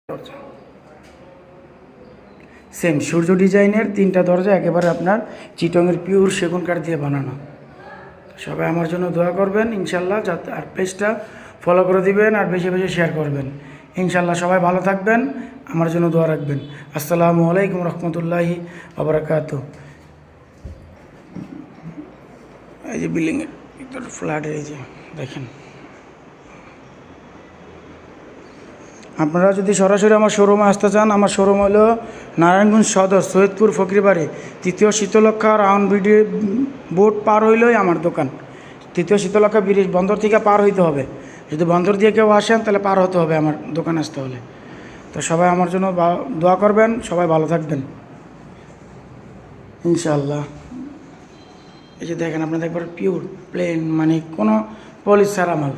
দরজা সেম সূর্য ডিজাইনের 3টা দরজা একেবারে আপনার চিটংয়ের পিওর সেগুন কাঠ দিয়ে বানানো। সবাই আমার জন্য দোয়া করবেন ইনশাল্লাহ, যাতে আর পেজটা ফলো করে দিবেন আর বেশি বেশি শেয়ার করবেন ইনশাল্লাহ। সবাই ভালো থাকবেন, আমার জন্য দোয়া রাখবেন। আসসালামু আলাইকুম রহমতুল্লাহি ওয়া বারাকাতুহু। এই যে বিল্ডিংয়ের ভিতর ফ্ল্যাটের এই যে দেখেন, আপনারা যদি সরাসরি আমার শোরুমে আসতে চান, আমার শোরুম হলো নারায়ণগঞ্জ সদর সৈয়দপুর ফকিরবাড়ি 3য় শীতলক্ষা রাউন্ড বোট পার হইলেই আমার দোকান। 3য় শীতলক্ষা ব্রিজ বন্দর থেকে পার হইতে হবে। যদি বন্দর দিয়ে কেউ আসেন তাহলে পার হতে হবে আমার দোকান আসতে হলে। তো সবাই আমার জন্য দোয়া করবেন, সবাই ভালো থাকবেন ইনশাআল্লাহ। এই যে দেখেন আপনাদের একবার পিওর প্লেন, মানে কোনো পলিশ ছাড়া মাল।